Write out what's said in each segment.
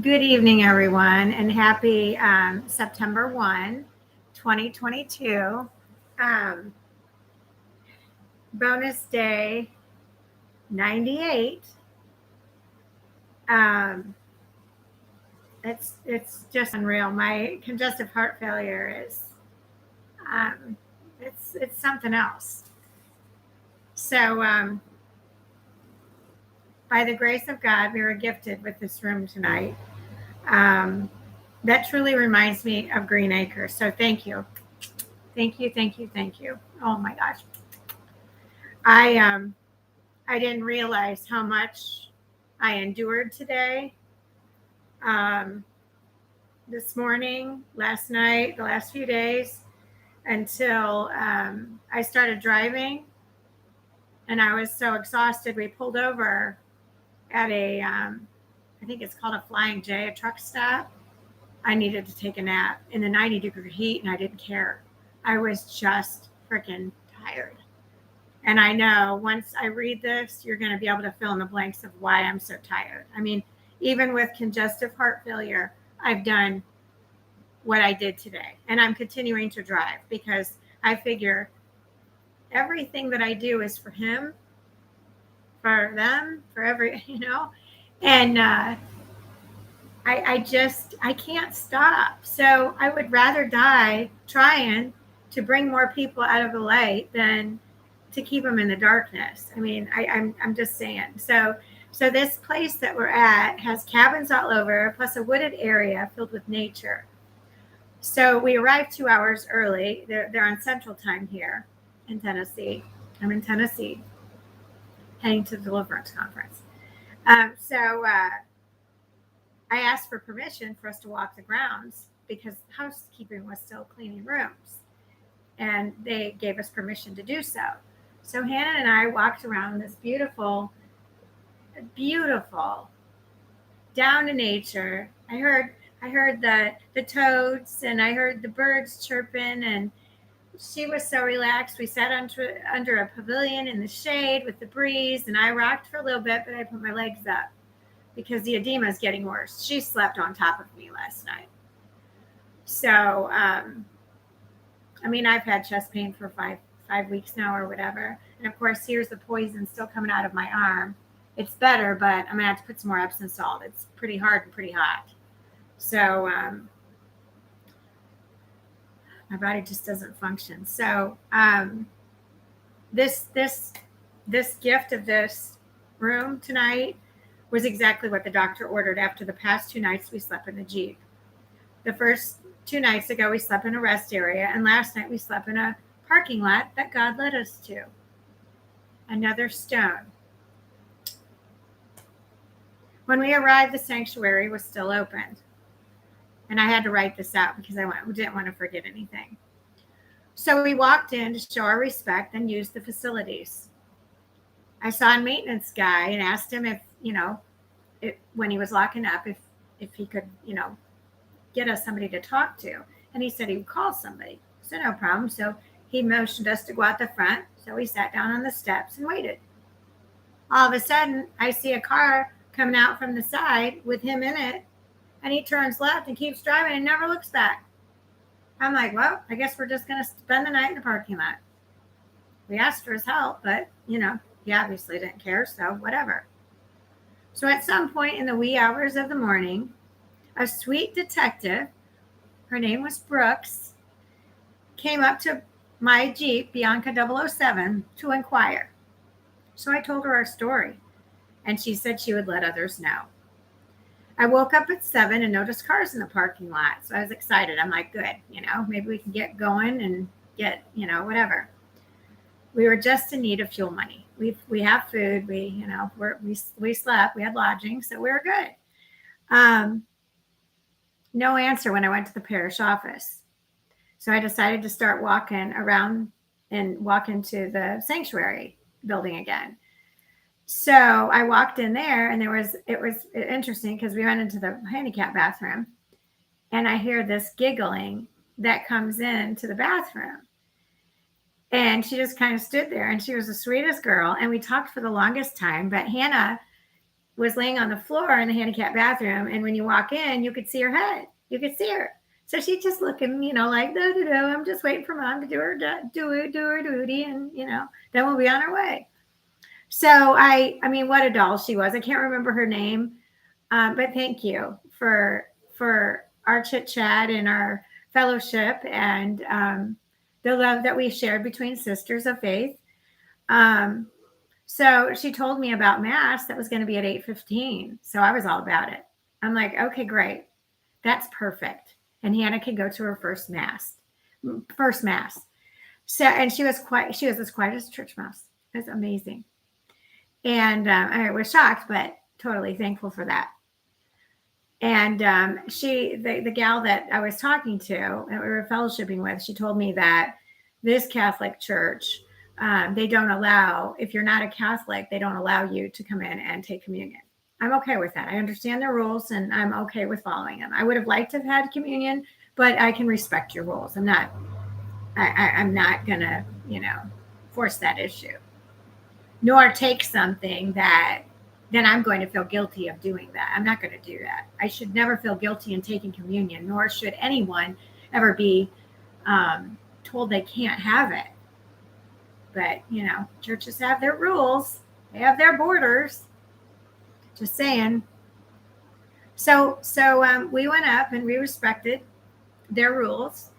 Good evening, everyone, and happy September 1, 2022. Um, Bonus day 98. Um, it's just unreal. My congestive heart failure is um, it's something else. So by the grace of God, we were gifted with this room tonight. Um, that truly reminds me of Green Acres. So thank you. Thank you, thank you, thank you. Oh my gosh. I didn't realize how much I endured today. Um, this morning, last night, the last few days, until I started driving, and I was so exhausted. We pulled over at I think it's called a Flying J, a truck stop. I needed to take a nap in the 90-degree heat, and I didn't care. I was just freaking tired. And I know once I read this, you're going to be able to fill in the blanks of why I'm so tired. I mean, even with congestive heart failure, I've done what I did today. And I'm continuing to drive because I figure everything that I do is for him, for them, for every. And I can't stop. So I would rather die trying to bring more people out of the light than to keep them in the darkness. I mean, I'm just saying. So this place that we're at has cabins all over, plus a wooded area filled with nature. So we arrived 2 hours early. They're on Central Time here in Tennessee. I'm in Tennessee, heading to the Deliverance Conference. So I asked for permission for us to walk the grounds because housekeeping was still cleaning rooms, and they gave us permission to do so. So Hannah and I walked around this beautiful down to nature. I heard the toads, and I heard the birds chirping, and she was so relaxed. We sat under a pavilion in the shade with the breeze, and I rocked for a little bit, but I put my legs up because the edema is getting worse. She slept on top of me last night. So, I mean, I've had chest pain for five weeks now or whatever. And of course, here's the poison still coming out of my arm. It's better, but I'm going to have to put some more Epsom salt. It's pretty hard and pretty hot. So my body just doesn't function. So this gift of this room tonight was exactly what the doctor ordered after the past 2 nights we slept in the Jeep. The first 2 nights ago, we slept in a rest area, and last night we slept in a parking lot that God led us to. Another stone. When we arrived, the sanctuary was still open. And I had to write this out because I didn't want to forget anything. So we walked in to show our respect and used the facilities. I saw a maintenance guy and asked him if, when he was locking up, if he could, get us somebody to talk to. And he said he would call somebody. So no problem. So he motioned us to go out the front. So we sat down on the steps and waited. All of a sudden, I see a car coming out from the side with him in it. And he turns left and keeps driving and never looks back. I'm like, well, I guess we're just going to spend the night in the parking lot. We asked for his help, but, he obviously didn't care, so whatever. So at some point in the wee hours of the morning, a sweet detective, her name was Brooks, came up to my Jeep, Bianca 007, to inquire. So I told her our story, and she said she would let others know. I woke up at 7 and noticed cars in the parking lot. So I was excited. I'm like, good, maybe we can get going and get, whatever. We were just in need of fuel money. We have food. We slept. We had lodging, so we were good. No answer when I went to the parish office. So I decided to start walking around and walk into the sanctuary building again. So I walked in there, and it was interesting because we went into the handicap bathroom, and I hear this giggling that comes into the bathroom. And she just kind of stood there, and she was the sweetest girl. And we talked for the longest time. But Hannah was laying on the floor in the handicapped bathroom. And when you walk in, you could see her head. You could see her. So she's just looking, like, I'm just waiting for mom to do her duty. And, then we'll be on our way. So I mean, what a doll she was. I can't remember her name. But thank you for our chit chat and our fellowship and the love that we shared between sisters of faith. So she told me about Mass that was going to be at 8:15. So I was all about it. I'm like, okay, great. That's perfect. And Hannah can go to her first Mass. So, and she was as quiet as a church mouse. It was amazing. And I was shocked, but totally thankful for that. And the gal that I was talking to, that we were fellowshipping with, she told me that this Catholic church, they don't allow, if you're not a Catholic, they don't allow you to come in and take communion. I'm okay with that. I understand their rules and I'm okay with following them. I would have liked to have had communion, but I can respect your rules. I'm not gonna, force that issue, nor take something that then I'm going to feel guilty of doing that. I'm not going to do that. I should never feel guilty in taking communion, nor should anyone ever be told they can't have it. But, churches have their rules. They have their borders. Just saying. So we went up and we respected their rules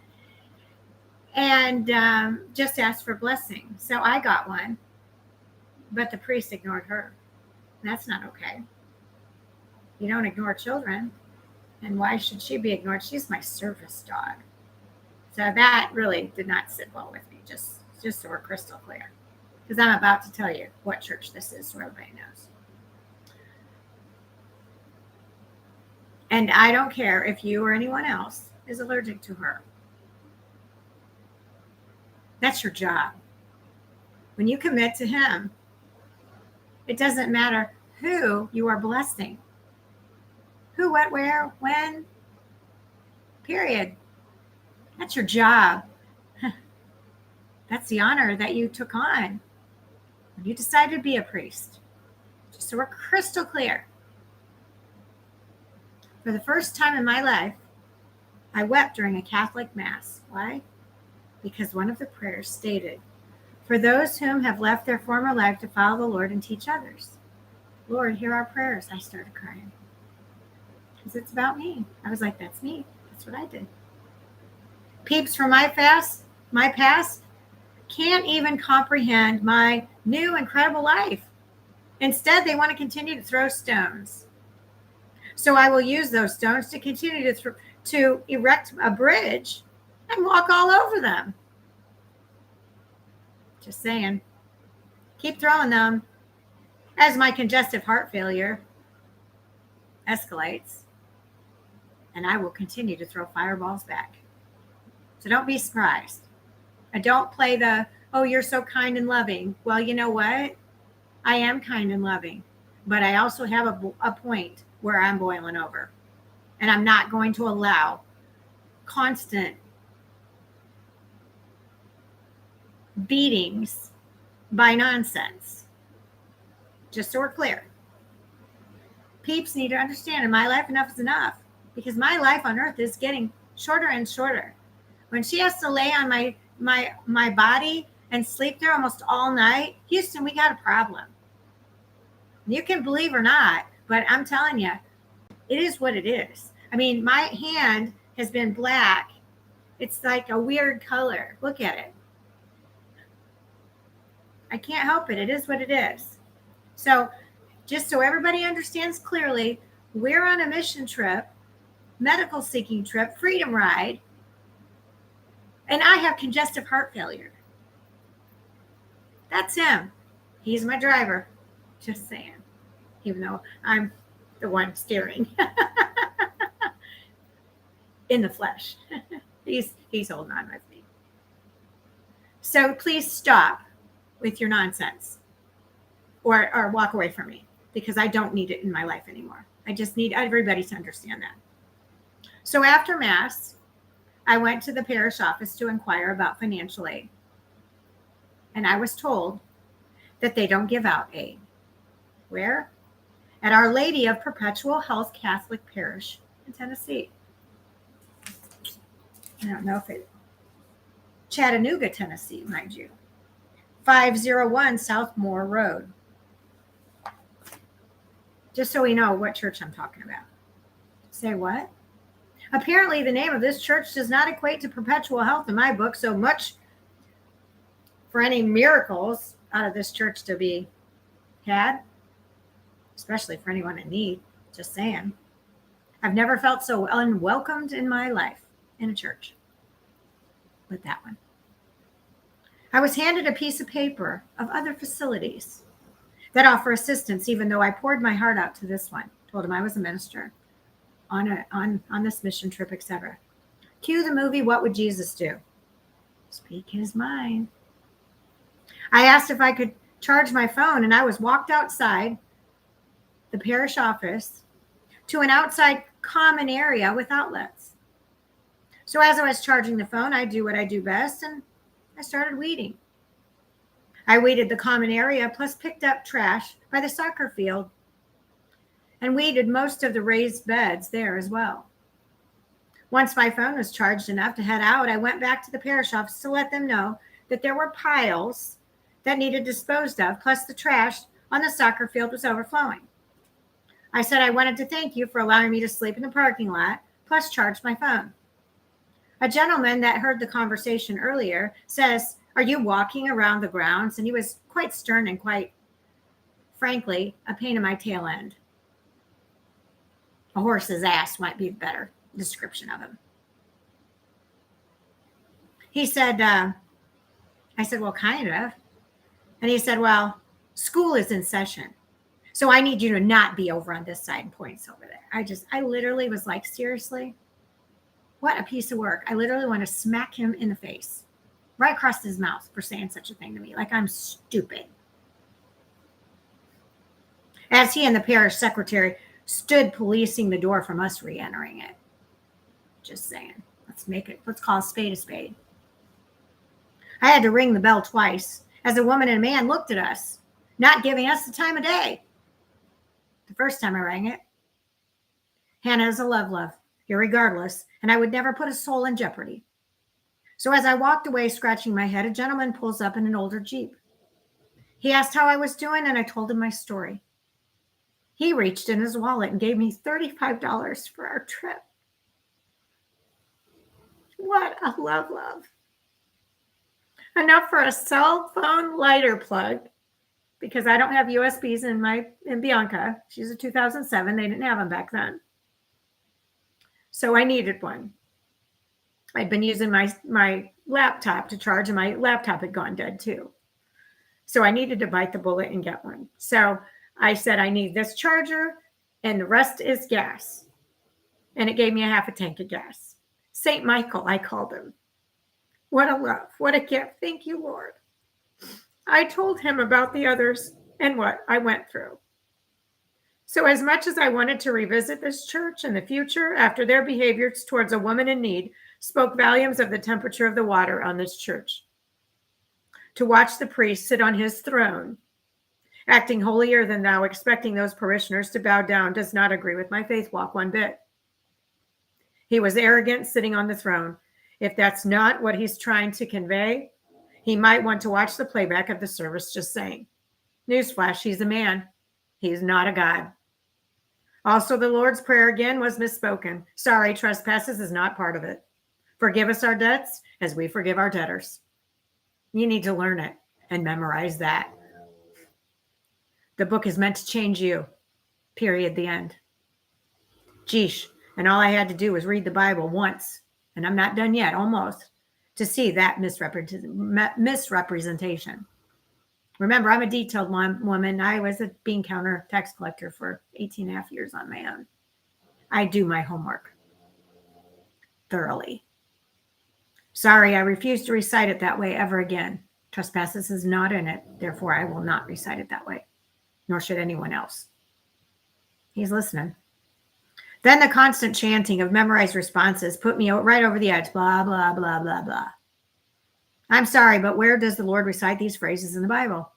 and just asked for blessing. So I got one, but the priest ignored her. That's not okay. You don't ignore children. And why should she be ignored? She's my service dog. So that really did not sit well with me, just so we're crystal clear. Because I'm about to tell you what church this is so everybody knows. And I don't care if you or anyone else is allergic to her. That's your job. When you commit to him, it doesn't matter who you are blessing. Who, what, where, when. Period. That's your job. That's the honor that you took on when you decided to be a priest. Just so we're crystal clear. For the first time in my life, I wept during a Catholic Mass. Why? Because one of the prayers stated, "For those whom have left their former life to follow the Lord and teach others." Lord, hear our prayers. I started crying. Because it's about me. I was like, that's me. That's what I did. Peeps from my past can't even comprehend my new incredible life. Instead, they want to continue to throw stones. So I will use those stones to continue to erect a bridge and walk all over them. Just saying. Keep throwing them. As my congestive heart failure escalates, and I will continue to throw fireballs back. So don't be surprised. And don't play the, oh, you're so kind and loving. Well, you know what? I am kind and loving, but I also have a point where I'm boiling over. And I'm not going to allow constant beatings by nonsense. Just so we're clear. Peeps need to understand in my life, enough is enough, because my life on earth is getting shorter and shorter. When she has to lay on my body and sleep there almost all night, Houston, we got a problem. You can believe or not, but I'm telling you, it is what it is. I mean, my hand has been black. It's like a weird color. Look at it. I can't help it. It is what it is. So just so everybody understands clearly, we're on a mission trip, medical seeking trip, freedom ride, and I have congestive heart failure. That's him. He's my driver. Just saying. Even though I'm the one steering. In the flesh. He's holding on with me. So please stop with your nonsense. Or walk away from me, because I don't need it in my life anymore. I just need everybody to understand that. So after Mass, I went to the parish office to inquire about financial aid. And I was told that they don't give out aid. Where? at Our Lady of Perpetual Health Catholic Parish in Tennessee. I don't know if it, Chattanooga, Tennessee, mind you. 501 South Moore Road. Just so we know what church I'm talking about. Say what? Apparently, the name of this church does not equate to perpetual health in my book, so much for any miracles out of this church to be had, especially for anyone in need. Just saying. I've never felt so unwelcomed in my life in a church with that one. I was handed a piece of paper of other facilities that offer assistance, even though I poured my heart out to this one. Told him I was a minister on this mission trip, etc. Cue the movie, What Would Jesus Do? Speak his mind. I asked if I could charge my phone, and I was walked outside the parish office to an outside common area with outlets. So as I was charging the phone, I do what I do best, and I started weeding. I weeded the common area, plus picked up trash by the soccer field and weeded most of the raised beds there as well. Once my phone was charged enough to head out, I went back to the parish office to let them know that there were piles that needed disposed of, plus the trash on the soccer field was overflowing. I said I wanted to thank you for allowing me to sleep in the parking lot, plus charge my phone. A gentleman that heard the conversation earlier says, "Are you walking around the grounds?" And he was quite stern and quite, frankly, a pain in my tail end. A horse's ass might be a better description of him. He said, I said, well, kind of. And he said, well, school is in session, so I need you to not be over on this side and points over there. I literally was like, seriously? What a piece of work. I literally want to smack him in the face, right across his mouth for saying such a thing to me, like I'm stupid. As he and the parish secretary stood policing the door from us re-entering it. Just saying, let's call a spade a spade. I had to ring the bell twice as a woman and a man looked at us, not giving us the time of day. The first time I rang it, Hannah is a love, irregardless, and I would never put a soul in jeopardy. So as I walked away scratching my head, a gentleman pulls up in an older Jeep. He asked how I was doing, and I told him my story. He reached in his wallet and gave me $35 for our trip. What a love. Enough for a cell phone lighter plug, because I don't have USBs in Bianca. She's a 2007. They didn't have them back then. So I needed one. I'd been using my laptop to charge, and my laptop had gone dead too. So I needed to bite the bullet and get one. So I said, I need this charger, and the rest is gas. And it gave me a half a tank of gas. St. Michael, I called him. What a love. What a gift. Thank you, Lord. I told him about the others and what I went through. So as much as I wanted to revisit this church in the future, after their behaviors towards a woman in need spoke volumes of the temperature of the water on this church. To watch the priest sit on his throne, acting holier than thou, expecting those parishioners to bow down, does not agree with my faith walk one bit. He was arrogant sitting on the throne. If that's not what he's trying to convey, he might want to watch the playback of the service, just saying. Newsflash, he's a man. He's not a God. Also, the Lord's Prayer again was misspoken. Sorry, trespasses is not part of it. Forgive us our debts as we forgive our debtors. You need to learn it and memorize that. The book is meant to change you. Period. The end. Geesh. And all I had to do was read the Bible once, and I'm not done yet, almost, to see that misrepresentation. Remember, I'm a detailed woman. I was a bean counter tax collector for 18 and a half years on my own. I do my homework thoroughly. Sorry, I refuse to recite it that way ever again. Trespasses is not in it. Therefore, I will not recite it that way, nor should anyone else. He's listening. Then the constant chanting of memorized responses put me right over the edge. Blah, blah, blah, blah, blah. I'm sorry, but where does the Lord recite these phrases in the Bible?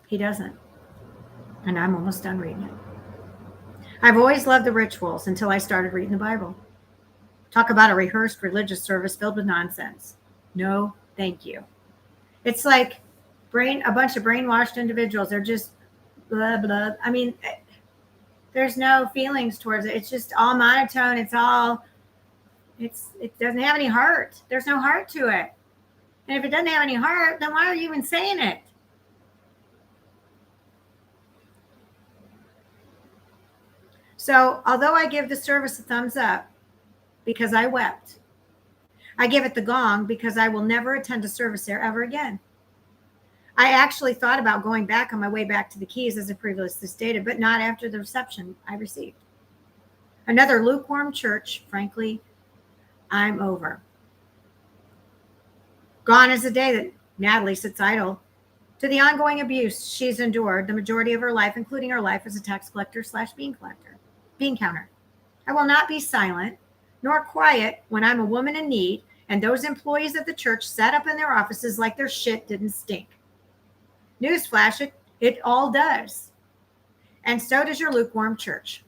He doesn't. And I'm almost done reading it. I've always loved the rituals until I started reading the Bible. Talk about a rehearsed religious service filled with nonsense. No, thank you. It's like a bunch of brainwashed individuals. They're just blah, blah. I mean, there's no feelings towards it. It's just all monotone. It doesn't have any heart. There's no heart to it. And if it doesn't have any heart, then why are you even saying it? So, although I give the service a thumbs up because I wept, I give it the gong because I will never attend a service there ever again. I actually thought about going back on my way back to the Keys, as I previously stated, but not after the reception I received. Another lukewarm church, frankly, I'm over. Gone is the day that Natalie sits idle to the ongoing abuse she's endured the majority of her life, including her life as a tax collector / bean counter. I will not be silent nor quiet when I'm a woman in need and those employees of the church sat up in their offices like their shit didn't stink. Newsflash, it all does. And so does your lukewarm church.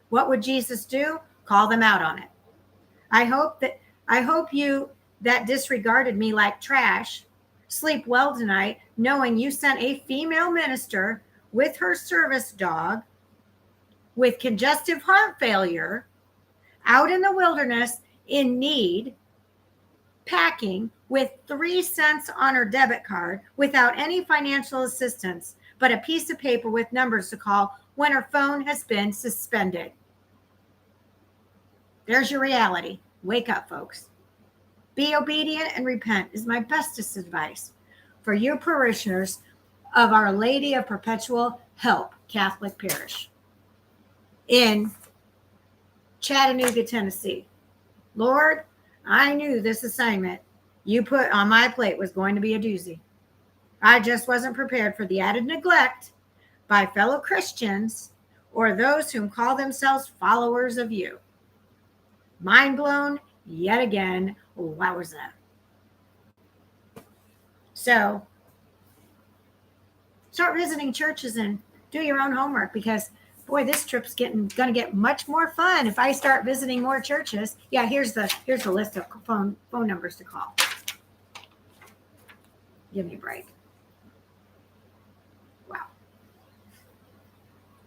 What would Jesus do? Call them out on it. I hope you that disregarded me like trash sleep well tonight, knowing you sent a female minister with her service dog with congestive heart failure out in the wilderness in need, packing with 3 cents on her debit card without any financial assistance, but a piece of paper with numbers to call when her phone has been suspended. There's your reality. Wake up, folks. Be obedient and repent is my bestest advice for you parishioners of Our Lady of Perpetual Help Catholic Parish in Chattanooga, Tennessee. Lord, I knew this assignment you put on my plate was going to be a doozy. I just wasn't prepared for the added neglect by fellow Christians or those whom call themselves followers of you. Mind blown yet again. Wowza. So start visiting churches and do your own homework, because boy, this trip's gonna get much more fun if I start visiting more churches. Yeah, here's the list of phone numbers to call. Give me a break. Wow.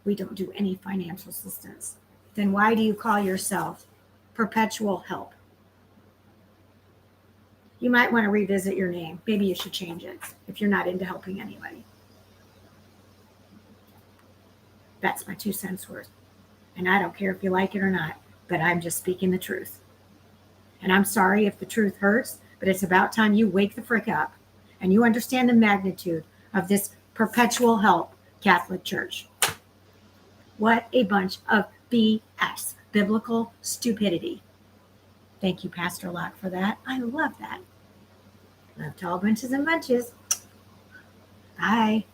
We don't do any financial assistance. Then why do you call yourself Perpetual Help? You might want to revisit your name. Maybe you should change it if you're not into helping anybody. That's my 2 cents worth. And I don't care if you like it or not, but I'm just speaking the truth. And I'm sorry if the truth hurts, but it's about time you wake the frick up and you understand the magnitude of this Perpetual Help Catholic Church. What a bunch of BS, biblical stupidity. Thank you, Pastor Locke, for that. I love that. Love to all bunches and bunches. Bye.